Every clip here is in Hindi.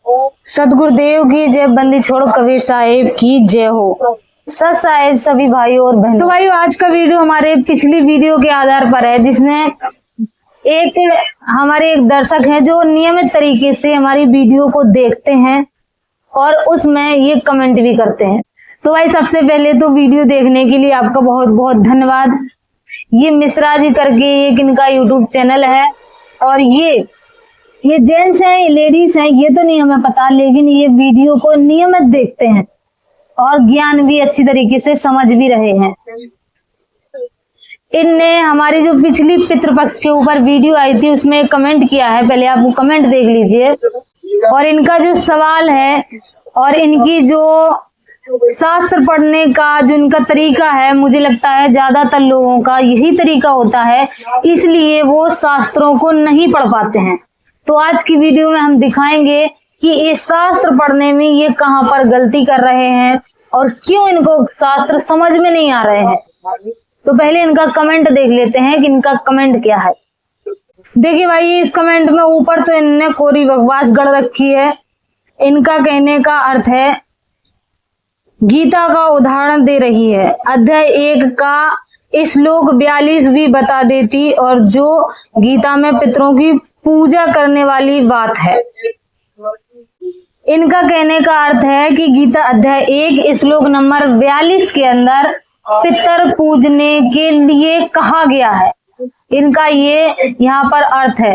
सतगुरुदेव की जय, बंदी छोड़ कबीर साहिब की जय हो। सत साहिब सभी भाइयों और बहनों। तो भाइयों, आज का वीडियो हमारे पिछली वीडियो के आधार पर है, जिसमें हमारे एक दर्शक हैं जो नियमित तरीके से हमारी वीडियो को देखते हैं और उसमें ये कमेंट भी करते हैं। तो भाई, सबसे पहले तो वीडियो देखने के लिए आपका बहुत बहुत धन्यवाद। ये मिश्रा जी करके एक इनका यूट्यूब चैनल है और ये जेंट्स हैं, लेडीज हैं, ये तो नहीं हमें पता, लेकिन ये वीडियो को नियमित देखते हैं और ज्ञान भी अच्छी तरीके से समझ भी रहे हैं। इनने हमारी जो पिछली पितृपक्ष के ऊपर वीडियो आई थी उसमें कमेंट किया है, पहले आप वो कमेंट देख लीजिए। और इनका जो सवाल है और इनकी जो शास्त्र पढ़ने का जो इनका तरीका है, मुझे लगता है ज्यादातर लोगों का यही तरीका होता है, इसलिए वो शास्त्रों को नहीं पढ़ पाते हैं। तो आज की वीडियो में हम दिखाएंगे कि इस शास्त्र पढ़ने में ये कहाँ पर गलती कर रहे हैं और क्यों इनको शास्त्र समझ में नहीं आ रहे हैं। तो पहले इनका कमेंट देख लेते हैं कि इनका कमेंट क्या है। देखिए भाई, इस कमेंट में ऊपर तो इनने कोरी बकवास गढ़ रखी है। इनका कहने का अर्थ है, गीता का उदाहरण दे रही है, अध्याय 1 का श्लोक 42 भी बता देती, और जो गीता में पितरों की पूजा करने वाली बात है। इनका कहने का अर्थ है कि गीता अध्याय 1 श्लोक नंबर 42 के अंदर पितर पूजने के लिए कहा गया है। इनका ये यहाँ पर अर्थ है।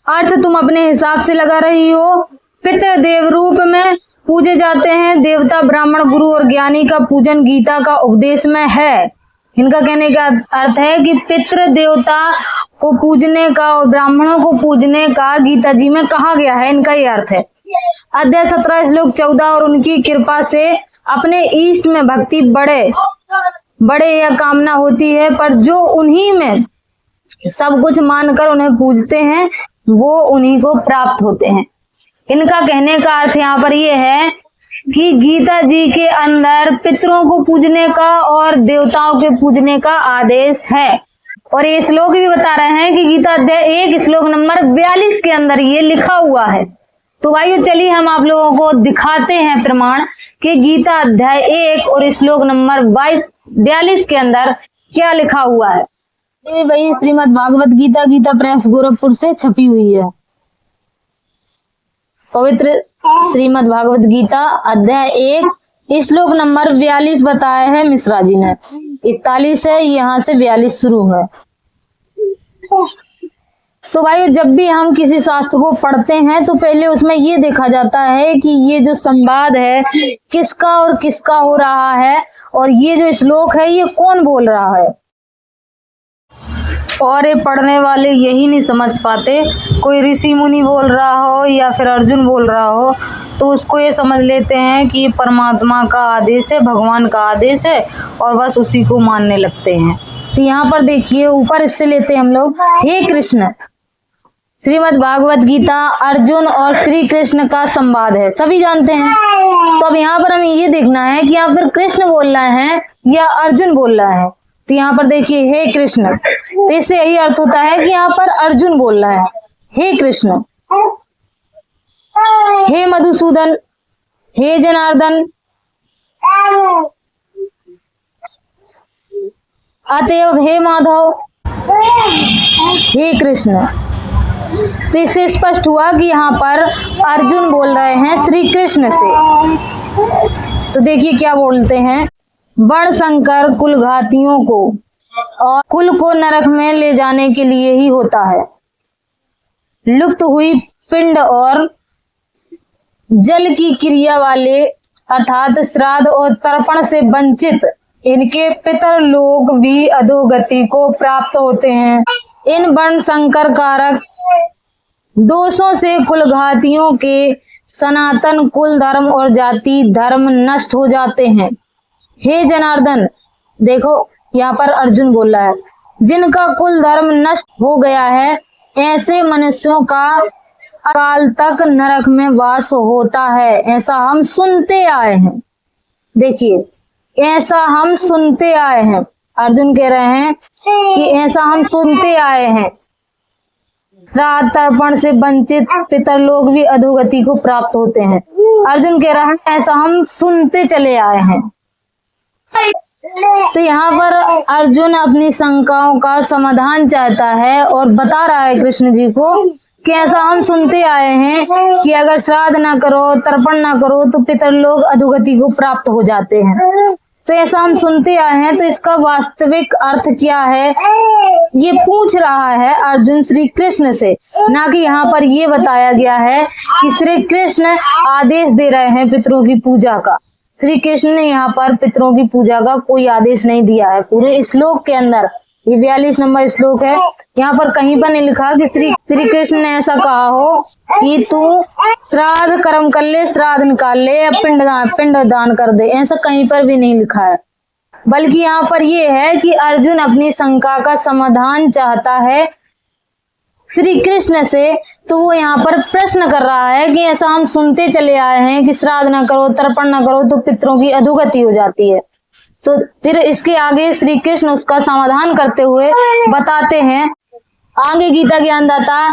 अर्थ तुम अपने हिसाब से लगा रही हो। पितर देव रूप में पूजे जाते हैं। देवता, ब्राह्मण, गुरु और ज्ञानी का पूजन गीता का उपदेश में है। इनका कहने का अर्थ है कि पितृ देवता को पूजने का और ब्राह्मणों को पूजने का गीता जी में कहा गया है। इनका ये अर्थ है। अध्याय 17 श्लोक 14, और उनकी कृपा से अपने इष्ट में भक्ति बड़े यह कामना होती है, पर जो उन्हीं में सब कुछ मानकर उन्हें पूजते हैं वो उन्हीं को प्राप्त होते हैं। इनका कहने का अर्थ यहाँ पर ये है कि गीता जी के अंदर पितरों को पूजने का और देवताओं के पूजने का आदेश है। और ये श्लोक भी बता रहे हैं कि गीता अध्याय 1 श्लोक नंबर 42 के अंदर ये लिखा हुआ है। तो भाइयों, चलिए हम आप लोगों को दिखाते हैं प्रमाण कि गीता अध्याय 1 और श्लोक नंबर 42 के अंदर क्या लिखा हुआ है। ये भाई श्रीमद् भागवत गीता, गीता प्रेस गोरखपुर से छपी हुई है। पवित्र श्रीमद् भागवत गीता अध्याय 1 श्लोक नंबर 42 बताया है मिश्रा जी ने। 41 है, यहाँ से 42 शुरू है। तो भाई, जब भी हम किसी शास्त्र को पढ़ते हैं तो पहले उसमें ये देखा जाता है कि ये जो संवाद है किसका और किसका हो रहा है, और ये जो श्लोक है ये कौन बोल रहा है। और ये पढ़ने वाले यही नहीं समझ पाते, कोई ऋषि मुनि बोल रहा हो या फिर अर्जुन बोल रहा हो तो उसको ये समझ लेते हैं कि ये परमात्मा का आदेश है, भगवान का आदेश है, और बस उसी को मानने लगते हैं। तो यहाँ पर देखिए, ऊपर इससे लेते हैं हम लोग, हे कृष्ण। श्रीमद् भागवत गीता अर्जुन और श्री कृष्ण का संवाद है, सभी जानते हैं। तो अब यहाँ पर हमें ये देखना है कि यहाँ पर कृष्ण बोल रहे हैं या अर्जुन बोल रहा है। तो यहाँ पर देखिए, हे कृष्ण, तो इससे यही अर्थ होता है कि यहाँ पर अर्जुन बोल रहा है, हे कृष्ण, हे मधुसूदन, हे जनार्दन, अतएव हे माधव, हे कृष्ण। तो इससे स्पष्ट हुआ कि यहाँ पर अर्जुन बोल रहे हैं श्री कृष्ण से। तो देखिए क्या बोलते हैं, बड़ शंकर कुलघातियों को और कुल को नरक में ले जाने के लिए ही होता है। लुप्त हुई पिंड और जल की क्रिया वाले अर्थात श्राद्ध और तर्पण से वंचित इनके पितर लोग भी अधोगति को प्राप्त होते हैं। इन वर्ण संकर कारक दोषों से कुलघातियों के सनातन कुल धर्म और जाति धर्म नष्ट हो जाते हैं। हे जनार्दन, देखो यहाँ पर अर्जुन बोल रहा है, जिनका कुल धर्म नष्ट हो गया है ऐसे मनुष्यों का अकाल तक नरक में वास होता है, ऐसा हम सुनते आए हैं। देखिए, ऐसा हम सुनते आए हैं। अर्जुन कह रहे हैं कि ऐसा हम सुनते आए हैं। श्राद्ध तर्पण से वंचित पितर लोग भी अधोगति को प्राप्त होते हैं। अर्जुन कह रहा है ऐसा हम सुनते चले आए हैं। तो यहाँ पर अर्जुन अपनी शंकाओं का समाधान चाहता है और बता रहा है कृष्ण जी को कि ऐसा हम सुनते आए हैं कि अगर श्राद्ध ना करो, तर्पण ना करो तो पितर लोग अधोगति को प्राप्त हो जाते हैं। तो ऐसा हम सुनते आए हैं, तो इसका वास्तविक अर्थ क्या है ये पूछ रहा है अर्जुन श्री कृष्ण से, ना कि यहाँ पर ये बताया गया है कि श्री कृष्ण आदेश दे रहे हैं पितरों की पूजा का। श्री कृष्ण ने यहाँ पर पितरों की पूजा का कोई आदेश नहीं दिया है। पूरे श्लोक के अंदर, ये 42 नंबर श्लोक है, यहाँ पर कहीं पर नहीं लिखा कि श्री कृष्ण ने ऐसा कहा हो कि तू श्राद्ध कर्म कर ले, श्राद्ध निकाल ले या पिंड दान कर दे, ऐसा कहीं पर भी नहीं लिखा है। बल्कि यहाँ पर ये है कि अर्जुन अपनी शंका का समाधान चाहता है श्री कृष्ण से, तो वो यहाँ पर प्रश्न कर रहा है कि ऐसा हम सुनते चले आए हैं कि श्राद्ध ना करो, तर्पण ना करो तो पितरों की अधोगति हो जाती है। तो फिर इसके आगे श्री कृष्ण उसका समाधान करते हुए बताते हैं। आगे गीता ज्ञानदाता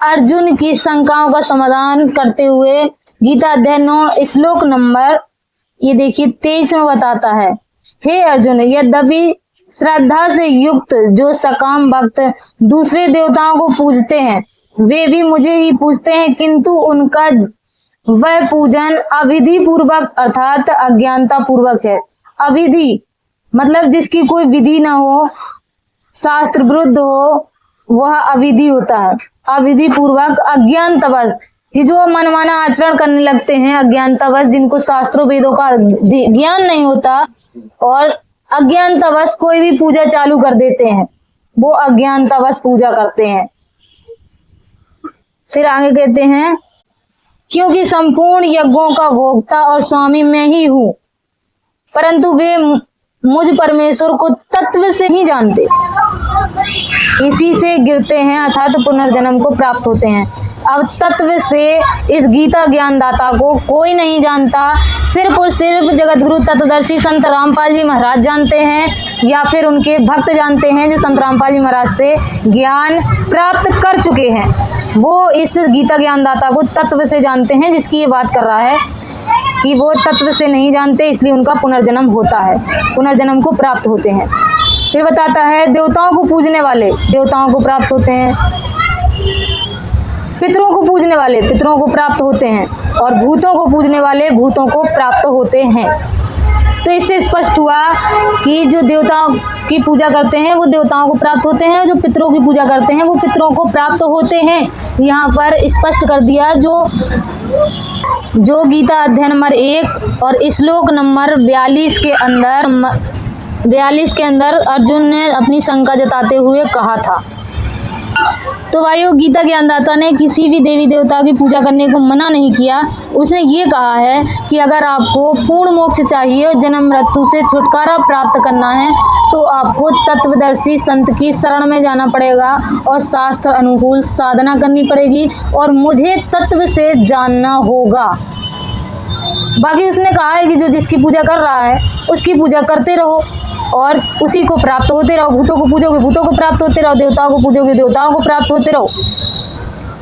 अर्जुन की शंकाओं का समाधान करते हुए गीता अध्याय 9 श्लोक नंबर ये देखिए 23 में बताता है, हे अर्जुन, यद्यपि श्रद्धा से युक्त जो सकाम भक्त दूसरे देवताओं को पूजते हैं वे भी मुझे ही पूजते हैं, किंतु उनका वह पूजन अविधि पूर्वक अर्थात अज्ञानता पूर्वक है। अविधि मतलब जिसकी कोई विधि ना हो, शास्त्र विरुद्ध हो, वह अविधि होता है। अविधि पूर्वक अज्ञानतावश, कि जो मनमाना आचरण करने लगते हैं, अज्ञानतावश जिनको शास्त्रों वेदों का ज्ञान नहीं होता और अज्ञानतावश कोई भी पूजा चालू कर देते हैं, वो अज्ञानतावश पूजा करते हैं। फिर आगे कहते हैं, क्योंकि संपूर्ण यज्ञों का भोक्ता और स्वामी मैं ही हूँ, परंतु वे मुझ परमेश्वर को तत्व से ही जानते, इसी से गिरते हैं अर्थात पुनर्जन्म को प्राप्त होते हैं। अब तत्व से इस गीता ज्ञानदाता को कोई नहीं जानता, सिर्फ और सिर्फ जगतगुरु तत्वदर्शी संत रामपाल जी महाराज जानते हैं या फिर उनके भक्त जानते हैं जो संत रामपाल जी महाराज से ज्ञान प्राप्त कर चुके हैं। वो इस गीता ज्ञानदाता को तत्व से जानते हैं, जिसकी ये बात कर रहा है कि वो तत्व से नहीं जानते, इसलिए उनका पुनर्जन्म होता है, पुनर्जन्म को प्राप्त होते हैं। फिर बताता है, देवताओं को पूजने वाले देवताओं को प्राप्त होते हैं, पितरों को पूजने वाले पितरों को प्राप्त होते हैं और भूतों को पूजने वाले भूतों को प्राप्त होते हैं। तो इससे स्पष्ट हुआ कि जो देवताओं की पूजा करते हैं वो देवताओं को प्राप्त होते हैं, जो पितरों की पूजा करते हैं वो पितरों को प्राप्त होते हैं। यहाँ पर स्पष्ट कर दिया जो गीता अध्याय नंबर 1 और श्लोक नंबर 42 के अंदर अर्जुन ने अपनी शंका जताते हुए कहा था। तो भाइयों, गीता ज्ञानदाता ने किसी भी देवी देवता की पूजा करने को मना नहीं किया। उसने ये कहा है कि अगर आपको पूर्ण मोक्ष चाहिए और जन्म मृत्यु से छुटकारा प्राप्त करना है तो आपको तत्वदर्शी संत की शरण में जाना पड़ेगा और शास्त्र अनुकूल साधना करनी पड़ेगी और मुझे तत्व से जानना होगा। बाकी उसने कहा है कि जो जिसकी पूजा कर रहा है उसकी पूजा करते रहो और उसी को प्राप्त होते रहो। भूतों को पूजोगे भूतों को प्राप्त होते रहो, देवताओं को पूजोगे देवताओं को प्राप्त होते रहो,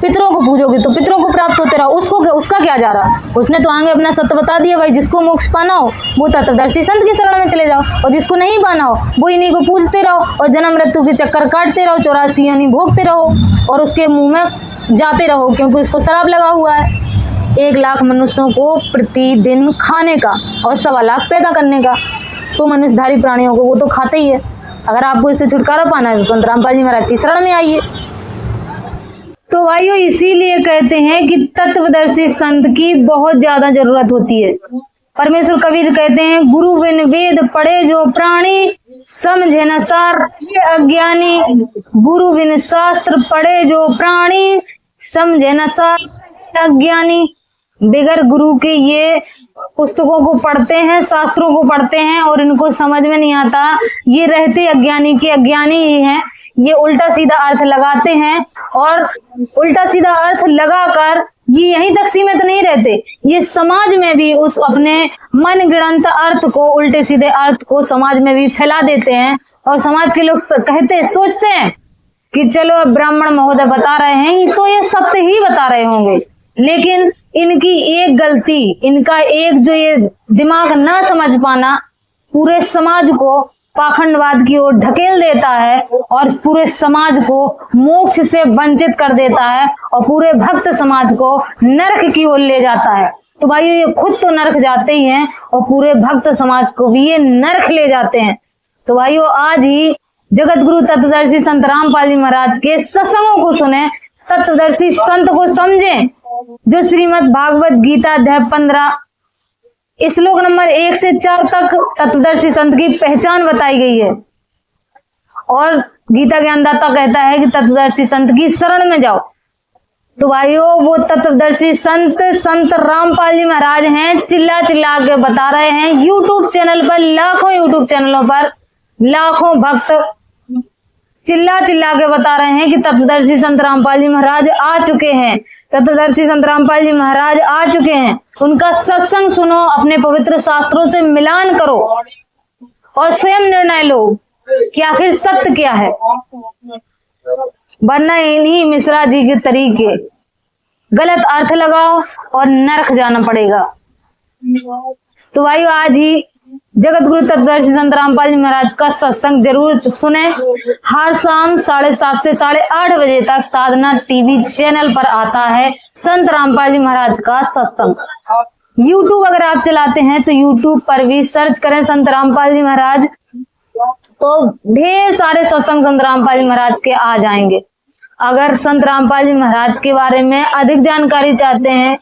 पितरों को पूजोगे तो पितरों को प्राप्त होते रहो। उसका क्या जा रहा है? उसने तो आगे अपना सत्य बता दिया, भाई जिसको मोक्ष पाना हो वो तत्वदर्शी संत की शरण में चले जाओ और जिसको नहीं पाना हो वो इन्हीं को पूजते रहो और जन्म मृत्यु के चक्कर काटते रहो, 84 यानी भोगते रहो और उसके मुंह में जाते रहो, क्योंकि उसको शराब लगा हुआ है 1 लाख मनुष्यों को प्रतिदिन खाने का और 1.25 लाख पैदा करने का। तो मनुष्यधारी प्राणियों को वो तो खाते ही है। अगर आपको इससे छुटकारा पाना है तो संत रामपाल जी महाराज की शरण में आइए। तो भाइयों, इसीलिए कहते हैं कि तत्वदर्शी संत की बहुत ज्यादा जरूरत होती है। परमेश्वर कबीर कहते हैं, गुरु बिन वेद पढ़े जो प्राणी, समझे न सार अज्ञानी। गुरु बिन शास्त्र पढ़े जो प्राणी, समझे न सार अज्ञानी। बगैर गुरु के ये पुस्तकों को पढ़ते हैं, शास्त्रों को पढ़ते हैं और इनको समझ में नहीं आता, ये रहते अज्ञानी के अज्ञानी ही हैं। ये उल्टा सीधा अर्थ लगाते हैं और उल्टा सीधा अर्थ लगाकर ये यहीं तक सीमित नहीं रहते, ये समाज में भी उस अपने मन गढ़ंत अर्थ को, उल्टे सीधे अर्थ को समाज में भी फैला देते हैं और समाज के लोग सोचते हैं कि चलो अब ब्राह्मण महोदय बता रहे हैं तो ये सत्य ही बता रहे होंगे, लेकिन इनकी एक गलती, इनका एक जो ये दिमाग ना समझ पाना पूरे समाज को पाखंडवाद की ओर ढकेल देता है और पूरे समाज को मोक्ष से वंचित कर देता है और पूरे भक्त समाज को नरक की ओर ले जाता है। तो भाइयों ये खुद तो नरक जाते ही हैं और पूरे भक्त समाज को भी ये नरक ले जाते हैं। तो भाइयों आज ही जगत गुरु तत्वदर्शी संत रामपाल जी महाराज के सत्संगों को सुने, तत्वदर्शी संत को समझें, जो श्रीमद् भागवत गीता अध्याय 15 श्लोक नंबर 1 से 4 तक तत्वदर्शी संत की पहचान बताई गई है। और गीता ज्ञानदाता कहता है कि तत्वदर्शी संत की शरण में जाओ। तो भाइयों वो तत्वदर्शी संत रामपाल जी महाराज हैं, चिल्ला चिल्ला के बता रहे हैं यूट्यूब चैनल पर, लाखों यूट्यूब चैनलों पर लाखों भक्त चिल्ला चिल्ला के बता रहे हैं कि तत्वदर्शी संत रामपाल जी महाराज आ चुके हैं, तत्वदर्शी संत रामपाल जी महाराज आ चुके हैं। उनका सत्संग सुनो, अपने पवित्र शास्त्रों से मिलान करो और स्वयं निर्णय लो कि आखिर सत्य क्या है, वरना इन्हीं मिश्रा जी के तरीके गलत अर्थ लगाओ और नरक जाना पड़ेगा। तो भाइयों आज ही जगत गुरु तत्वदर्शी संत रामपाल जी महाराज का सत्संग जरूर सुने। हर शाम 7:30 से 8:30 बजे तक साधना टीवी चैनल पर आता है संत रामपाल जी महाराज का सत्संग। यूट्यूब अगर आप चलाते हैं तो यूट्यूब पर भी सर्च करें संत रामपाल जी महाराज, तो ढेर सारे सत्संग संत रामपाल जी महाराज के आ जाएंगे। अगर संत रामपाल जी महाराज के बारे में अधिक जानकारी चाहते हैं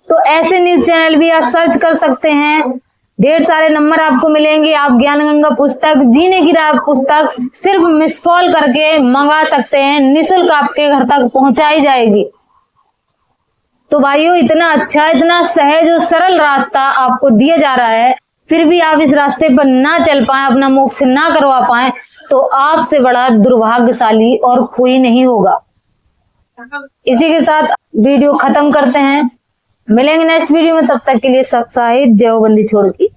तो ऐसे न्यूज चैनल भी आप सर्च कर सकते हैं, ढेर सारे नंबर आपको मिलेंगे। आप ज्ञान गंगा पुस्तक, जीने की राह पुस्तक सिर्फ मिस कॉल करके मंगा सकते हैं, निःशुल्क आपके घर तक पहुंचाई जाएगी। तो भाइयों इतना अच्छा, इतना सहज और सरल रास्ता आपको दिया जा रहा है, फिर भी आप इस रास्ते पर ना चल पाए, अपना मोक्ष ना करवा पाए, तो आपसे बड़ा दुर्भाग्यशाली और कोई नहीं होगा। इसी के साथ वीडियो खत्म करते हैं, मिलेंगे नेक्स्ट वीडियो में, तब तक के लिए सत साहिब जय हो बंदी छोड़ की।